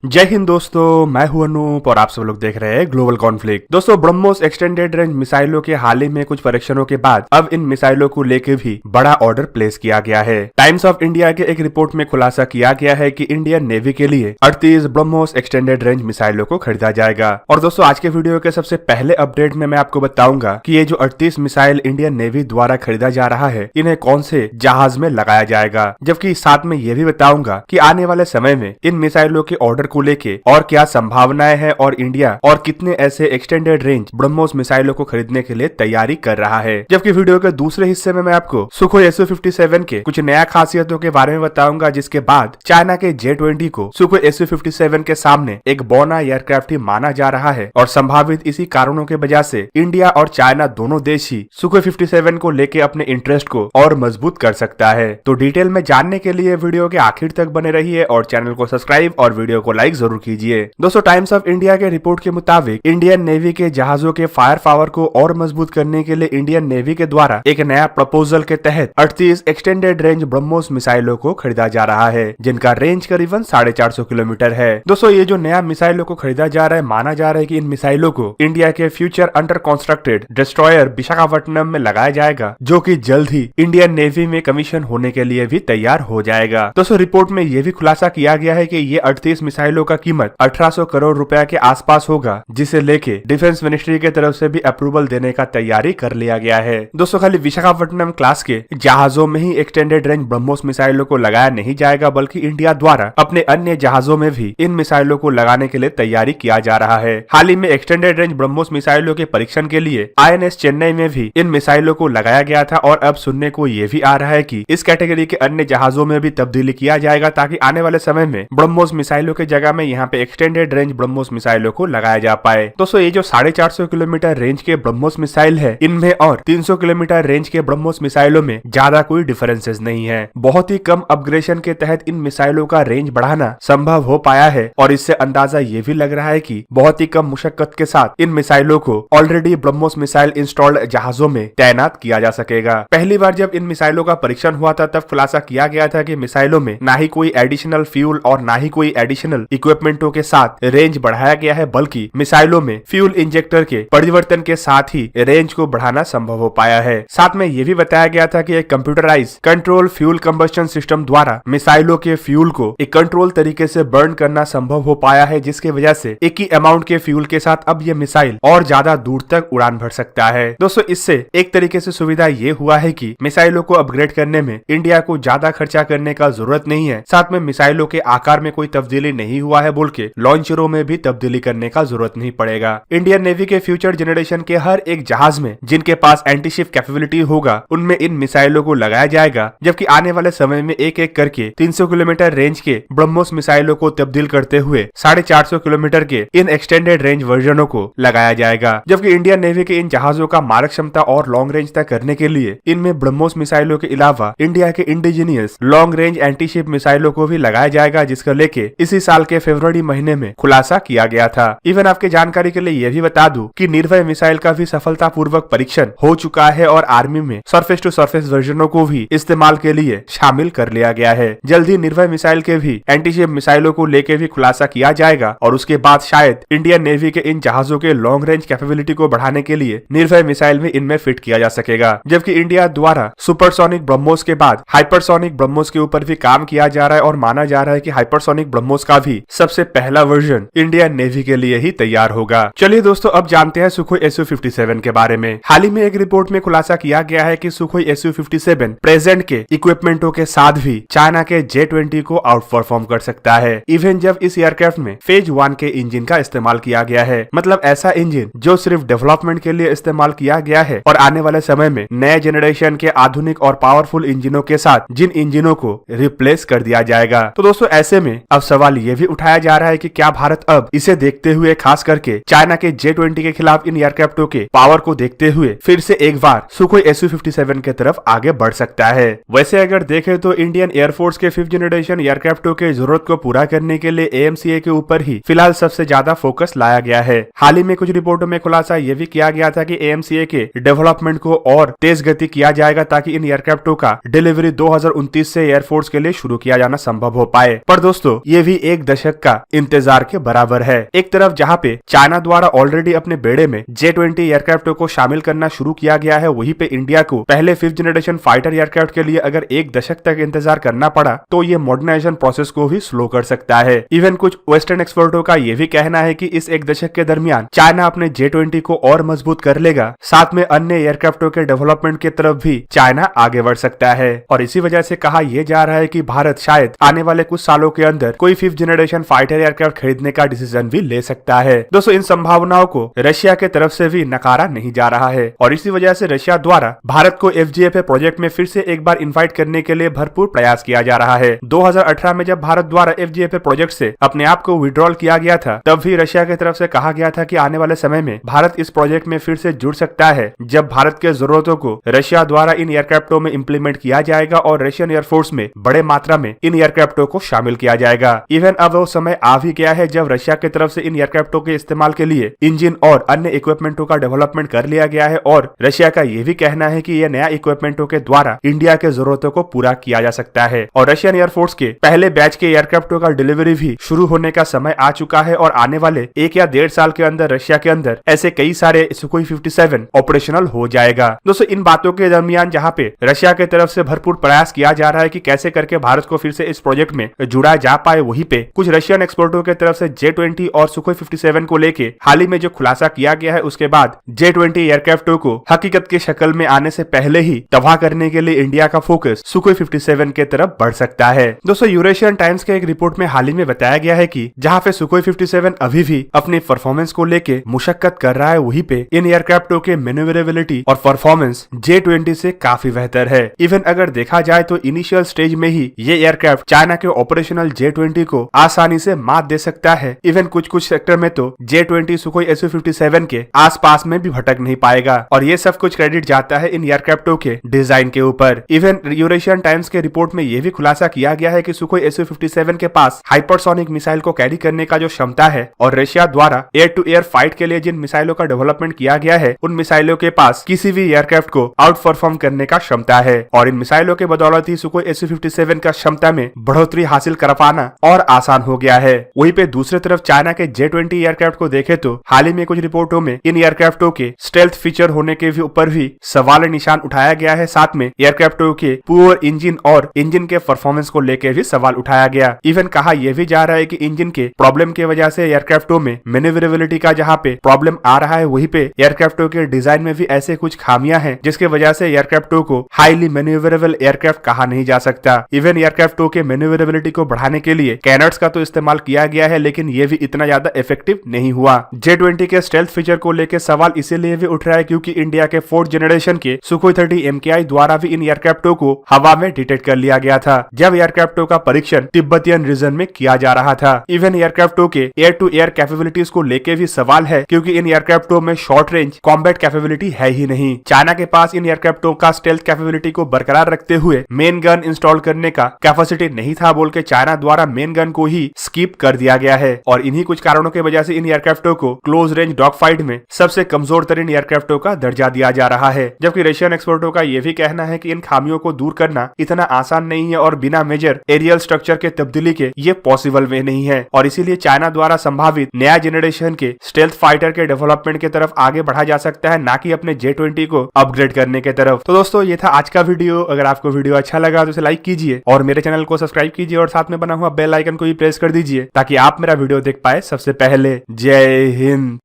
जय हिंद दोस्तों, मैं हूं अनूप और आप सब लोग देख रहे हैं ग्लोबल कॉन्फ्लिक्ट। दोस्तों, ब्रह्मोस एक्सटेंडेड रेंज मिसाइलों के हाल ही में कुछ परीक्षणों के बाद अब इन मिसाइलों को लेकर भी बड़ा ऑर्डर प्लेस किया गया है। टाइम्स ऑफ इंडिया के एक रिपोर्ट में खुलासा किया गया है कि इंडियन नेवी के लिए 38 ब्रह्मोस एक्सटेंडेड रेंज मिसाइलों को खरीदा जाएगा। और दोस्तों, आज के वीडियो के सबसे पहले अपडेट में मैं आपको बताऊंगा कि ये जो 38 मिसाइल इंडियन नेवी द्वारा खरीदा जा रहा है, इन्हें कौन से जहाज में लगाया जाएगा, जबकि साथ में ये भी बताऊंगा कि आने वाले समय में इन मिसाइलों के ऑर्डर को लेके और क्या संभावनाएं हैं और इंडिया और कितने ऐसे एक्सटेंडेड रेंज ब्रह्मोस मिसाइलों को खरीदने के लिए तैयारी कर रहा है। जबकि वीडियो के दूसरे हिस्से में मैं आपको सुखोई Su-57 के कुछ नया खासियतों के बारे में बताऊंगा, जिसके बाद चाइना के J-20 को सुखोई Su-57 के सामने एक बौना एयरक्राफ्ट ही माना जा रहा है और संभावित इसी कारणों के वजह से इंडिया और चाइना दोनों देश ही सुखोई 57 को लेके अपने इंटरेस्ट को और मजबूत कर सकता है। तो डिटेल में जानने के लिए वीडियो के आखिर तक बने रहिए और चैनल को सब्सक्राइब और वीडियो को लाइक जरूर कीजिए। दोस्तों, टाइम्स ऑफ इंडिया के रिपोर्ट के मुताबिक इंडियन नेवी के जहाजों के फायर पावर को और मजबूत करने के लिए इंडियन नेवी के द्वारा एक नया प्रपोजल के तहत 38 एक्सटेंडेड रेंज ब्रह्मोस मिसाइलों को खरीदा जा रहा है, जिनका रेंज करीबन 450 किलोमीटर है। दोस्तों, ये जो नया मिसाइलों को खरीदा जा रहा है, माना जा रहा है कि इन मिसाइलों को इंडिया के future under constructed destroyer Visakhapatnam में लगाया जाएगा, जो कि जल्द ही इंडियन नेवी में कमीशन होने के लिए भी तैयार हो जाएगा। दोस्तों, रिपोर्ट में यह भी खुलासा किया गया है कि ये 38 मिसाइलों का कीमत 1800 करोड़ रुपए के आसपास होगा, जिसे लेके डिफेंस मिनिस्ट्री की तरफ से भी अप्रूवल देने का तैयारी कर लिया गया है। दोस्तों, खाली विशाखापट्टनम क्लास के जहाजों में ही एक्सटेंडेड रेंज ब्रह्मोस मिसाइलों को लगाया नहीं जाएगा, बल्कि इंडिया द्वारा अपने अन्य जहाजों में भी इन मिसाइलों को लगाने के लिए तैयारी किया जा रहा है। हाल ही में एक्सटेंडेड रेंज ब्रह्मोस मिसाइलों के परीक्षण के लिए INS चेन्नई में भी इन मिसाइलों को लगाया गया था और अब सुनने को ये भी आ रहा है कि इस कैटेगरी के अन्य जहाजों में भी तब्दीली किया जाएगा, ताकि आने वाले समय में ब्रह्मोस मिसाइलों की जगह में यहाँ पे एक्सटेंडेड रेंज ब्रह्मोस मिसाइलों को लगाया जा पाए। दोस्तों, ये जो 450 किलोमीटर रेंज के ब्रह्मोस मिसाइल है, इनमें और 300 किलोमीटर रेंज के ब्रह्मोस मिसाइलों में ज्यादा कोई डिफरेंसेस नहीं है। बहुत ही कम अपग्रेडेशन के तहत इन मिसाइलों का रेंज बढ़ाना संभव हो पाया है और इससे अंदाजा ये भी लग रहा है कि बहुत ही कम मुशक्कत के साथ इन मिसाइलों को ऑलरेडी ब्रह्मोस मिसाइल इंस्टॉल्ड जहाजों में तैनात किया जा सकेगा। पहली बार जब इन मिसाइलों का परीक्षण हुआ था, तब खुलासा किया गया था कि मिसाइलों में ना ही कोई एडिशनल फ्यूल और ना ही कोई एडिशनल इक्विपमेंटों के साथ रेंज बढ़ाया गया है, बल्कि मिसाइलों में फ्यूल इंजेक्टर के परिवर्तन के साथ ही रेंज को बढ़ाना संभव हो पाया है। साथ में यह भी बताया गया था कि एक computerise control fuel combustion system द्वारा मिसाइलों के फ्यूल को एक कंट्रोल तरीके से बर्न करना संभव हो पाया है, जिसकी वजह से एक ही अमाउंट के फ्यूल के साथ अब ये मिसाइल और ज्यादा दूर तक उड़ान भर सकता है। दोस्तों, इससे एक तरीके से सुविधा ये हुआ है कि मिसाइलों को अपग्रेड करने में इंडिया को ज्यादा खर्चा करने का जरूरत नहीं है। साथ में मिसाइलों के आकार में कोई तब्दीली नहीं हुआ है, बोल के लॉन्चरों में भी तब्दीली करने का जरूरत नहीं पड़ेगा। इंडियन नेवी के फ्यूचर जनरेशन के हर एक जहाज में जिनके पास एंटी शिप कैपेबिलिटी होगा, उनमें इन मिसाइलों को लगाया जाएगा, जबकि आने वाले समय में एक एक करके 300 किलोमीटर रेंज के ब्रह्मोस मिसाइलों को तब्दील करते हुए 450 किलोमीटर के इन एक्सटेंडेड रेंज वर्जनों को लगाया जाएगा। जबकि इंडियन नेवी के इन जहाजों का मारक क्षमता और लॉन्ग रेंज तय करने के लिए इनमें ब्रह्मोस मिसाइलों के अलावा इंडिया के indigenous long range anti ship मिसाइलों को भी लगाया जाएगा, जिसको लेके इसी साल के फरवरी महीने में खुलासा किया गया था। इवन आपके जानकारी के लिए यह भी बता दूं कि निर्भय मिसाइल का भी सफलतापूर्वक परीक्षण हो चुका है और आर्मी में सरफेस टू सरफेस वर्जनों को भी इस्तेमाल के लिए शामिल कर लिया गया है। जल्द ही निर्भय मिसाइल के भी एंटी शिप मिसाइलों को लेके भी खुलासा किया जाएगा और उसके बाद शायद इंडियन नेवी के इन जहाजों के लॉन्ग रेंज कैपेबिलिटी को बढ़ाने के लिए निर्भय मिसाइल भी इनमें फिट किया जा सकेगा। जबकि इंडिया द्वारा सुपरसोनिक ब्रह्मोस के बाद हाइपरसोनिक ब्रह्मोस के ऊपर भी काम किया जा रहा है और माना जा रहा है कि हाइपरसोनिक ब्रह्मोस का भी सबसे पहला वर्जन इंडियन नेवी के लिए ही तैयार होगा। चलिए दोस्तों, अब जानते हैं सुखोई Su-57 के बारे में। हाल ही में एक रिपोर्ट में खुलासा किया गया है कि सुखोई Su-57 प्रेजेंट के इक्विपमेंटों के साथ भी चाइना के J-20 को आउट परफॉर्म कर सकता है, इवन जब इस एयरक्राफ्ट में फेज 1 के इंजन का इस्तेमाल किया गया है। मतलब ऐसा इंजन जो सिर्फ डेवलपमेंट के लिए इस्तेमाल किया गया है और आने वाले समय में नए जनरेशन के आधुनिक और पावरफुल इंजनों के साथ जिन इंजनों को रिप्लेस कर दिया जाएगा। तो दोस्तों, ऐसे में अब सवाल ये भी उठाया जा रहा है कि क्या भारत अब इसे देखते हुए, खास करके चाइना के J-20 के खिलाफ इन एयरक्राफ्टों के पावर को देखते हुए, फिर से एक बार सुखोई Su-57 के तरफ आगे बढ़ सकता है। वैसे अगर देखें तो इंडियन एयरफोर्स के 5th जनरेशन एयरक्राफ्टों के जरूरत को पूरा करने के लिए AMCA के ऊपर ही फिलहाल सबसे ज्यादा फोकस लाया गया है। हाल ही में कुछ रिपोर्टों में खुलासा यह भी किया गया था कि AMCA के डेवलपमेंट को और तेज गति किया जाएगा, ताकि इन एयरक्राफ्टों का डिलीवरी 2029 से एयरफोर्स के लिए शुरू किया जाना संभव हो पाए। पर दोस्तों, ये भी एक दशक का इंतजार के बराबर है। एक तरफ जहां पे चाइना द्वारा ऑलरेडी अपने बेड़े में J-20 एयरक्राफ्ट को शामिल करना शुरू किया गया है, वहीं पे इंडिया को पहले 5th जनरेशन फाइटर एयरक्राफ्ट के लिए अगर एक दशक तक इंतजार करना पड़ा तो ये मॉडर्नाइजेशन प्रोसेस को भी स्लो कर सकता है। इवन कुछ वेस्टर्न एक्सपर्टों का ये भी कहना है कि इस एक दशक के दरमियान चाइना अपने J-20 को और मजबूत कर लेगा, साथ में अन्य एयरक्राफ्टों के डेवलपमेंट की तरफ भी चाइना आगे बढ़ सकता है। और इसी वजह से कहा यह जा रहा है कि भारत शायद आने वाले कुछ सालों के अंदर कोई 5th जनरेशन फाइटर एयरक्राफ्ट खरीदने का डिसीजन भी ले सकता है। दोस्तों, इन संभावनाओं को रशिया के तरफ से भी नकारा नहीं जा रहा है और इसी वजह से रशिया द्वारा भारत को FGFA प्रोजेक्ट में फिर से एक बार इन्वाइट करने के लिए भरपूर प्रयास किया जा रहा है। 2018 में जब भारत द्वारा FGFA प्रोजेक्ट से अपने आप को विड्रॉल किया गया था, तब भी रशिया की तरफ से कहा गया था कि आने वाले समय में भारत इस प्रोजेक्ट में फिर से जुड़ सकता है, जब भारत के जरूरतों को रशिया द्वारा इन एयरक्राफ्टों में इम्प्लीमेंट किया जाएगा और रशियन एयरफोर्स में बड़े मात्रा में इन एयरक्राफ्टों को शामिल किया जाएगा। इवन अब वो समय आ भी गया है जब रशिया की तरफ से इन एयरक्राफ्टों के इस्तेमाल के लिए इंजन और अन्य इक्विपमेंटों का डेवलपमेंट कर लिया गया है और रशिया का यह भी कहना है कि यह नया इक्विपमेंटों के द्वारा इंडिया के जरूरतों को पूरा किया जा सकता है। और रशियन एयरफोर्स के पहले बैच के एयरक्राफ्टों का डिलीवरी भी शुरू होने का समय आ चुका है और आने वाले 1 या 1.5 साल के अंदर रशिया के अंदर ऐसे कई सारे सुखोई 57 ऑपरेशनल हो जाएगा। दोस्तों, इन बातों के दरमियान जहाँ पे रशिया की तरफ से भरपूर प्रयास किया जा रहा है कि कैसे करके भारत को फिर से इस प्रोजेक्ट में जुड़ा जा पाए, वहीं पे कुछ रशियन एक्सपर्टों की तरफ से J-20 और सुखोई 57 को लेके हाल ही में जो खुलासा किया गया है, उसके बाद J-20 एयरक्राफ्टों को हकीकत की शक्ल में आने से पहले ही तबाह करने के लिए इंडिया का फोकस सुखोई 57 के तरफ बढ़ सकता है। दोस्तों, यूरेशियन टाइम्स के एक रिपोर्ट में हाल ही में बताया गया है कि जहाँ पे सुखोई 57 अभी भी अपनी परफॉर्मेंस को लेके मुशक्कत कर रहा है, वहीं पे इन एयरक्राफ्टों के मैन्यूवरेबिलिटी और परफॉर्मेंस J-20 से काफी बेहतर है। इवन अगर देखा जाए तो इनिशियल स्टेज में ही ये एयरक्राफ्ट चाइना के ऑपरेशनल J-20 को आसानी से मात दे सकता है। इवन कुछ सेक्टर में तो J-20 सुखोई Su-57 के आसपास में भी भटक नहीं पाएगा और ये सब कुछ क्रेडिट जाता है इन एयरक्राफ्टों के डिजाइन के ऊपर। इवन यूरेशियन टाइम्स के रिपोर्ट में यह भी खुलासा किया गया है कि सुखोई Su-57 के पास हाइपरसोनिक मिसाइल को कैरी करने का जो क्षमता है और रशिया द्वारा एयर टू एयर फाइट के लिए जिन मिसाइलों का डेवलपमेंट किया गया है, उन मिसाइलों के पास किसी भी एयरक्राफ्ट को आउट परफॉर्म करने का क्षमता है और इन मिसाइलों के बदौलत ही सुखोई Su-57 का क्षमता में बढ़ोतरी हासिल कर पाना और आसान हो गया है। वहीं पे दूसरी तरफ चाइना के J-20 एयरक्राफ्ट को देखे तो हाल ही में कुछ रिपोर्टों में इन एयरक्राफ्टों के स्टेल्थ फीचर होने के भी ऊपर भी सवाल निशान उठाया गया है, साथ में एयरक्राफ्टों के पुअर इंजन और इंजन के परफॉर्मेंस को लेकर भी सवाल उठाया गया। इवन कहा यह भी जा रहा है कि इंजन के प्रॉब्लम की वजह से एयरक्राफ्टों में मैन्यूवरेबिलिटी का जहाँ पे प्रॉब्लम आ रहा है, वहीं पे एयरक्राफ्टों के डिजाइन में भी ऐसे कुछ खामियां हैं जिसके वजह से एयरक्राफ्टों को हाईली मैन्यूवरेबल एयरक्राफ्ट कहा नहीं जा सकता। इवन एयरक्राफ्टों के मैन्यूवरेबिलिटी को बढ़ाने के लिए कैनट्स का तो इस्तेमाल किया गया है, लेकिन ये भी इतना ज्यादा इफेक्टिव नहीं हुआ। J-20 के स्टेल्थ फीचर को लेकर सवाल इसीलिए भी उठ रहा है क्योंकि इंडिया के 4th जनरेशन के सुखोई 30 MKI द्वारा भी इन एयरक्राफ्टों को हवा में डिटेक्ट कर लिया गया था, जब एयरक्राफ्टों का परीक्षण तिब्बतियन रीजन में किया जा रहा था। इवन एयरक्राफ्टों के एयर टू एयर कैपेबिलिटीज को लेकर भी सवाल है क्योंकि इन एयरक्राफ्टों में शॉर्ट रेंज कॉम्बैट कैपेबिलिटी है ही नहीं। चाइना के पास इन एयरक्राफ्टों का स्टेल्थ कैपेबिलिटी को बरकरार रखते हुए मेन गन इंस्टॉल करने का कैपेसिटी नहीं था, बोल के चाइना द्वारा मेन गन को ही स्किप कर दिया गया है और इन्हीं कुछ कारणों की वजह से इन एयरक्राफ्टों को क्लोज रेंज डॉग फाइट में सबसे कमजोर तरीन एयरक्राफ्टों का दर्जा दिया जा रहा है। जबकि रशियन एक्सपर्टों का यह भी कहना है कि इन खामियों को दूर करना इतना आसान नहीं है और बिना मेजर एरियल स्ट्रक्चर के तब्दीली के ये पॉसिबल वे नहीं है और इसीलिए चाइना द्वारा संभावित नया जनरेशन के स्टेल्थ फाइटर के डेवलपमेंट की तरफ आगे बढ़ा जा सकता है, ना कि अपने J-20 को अपग्रेड करने की तरफ। तो दोस्तों, ये था आज का वीडियो। अगर आपको वीडियो अच्छा लगा तो इसे लाइक कीजिए और मेरे चैनल को सब्सक्राइब कीजिए और साथ में बना हुआ बेल आइकन को भी प्रेस कर दीजिए ताकि आप मेरा वीडियो देख पाए सबसे पहले। जय हिंद।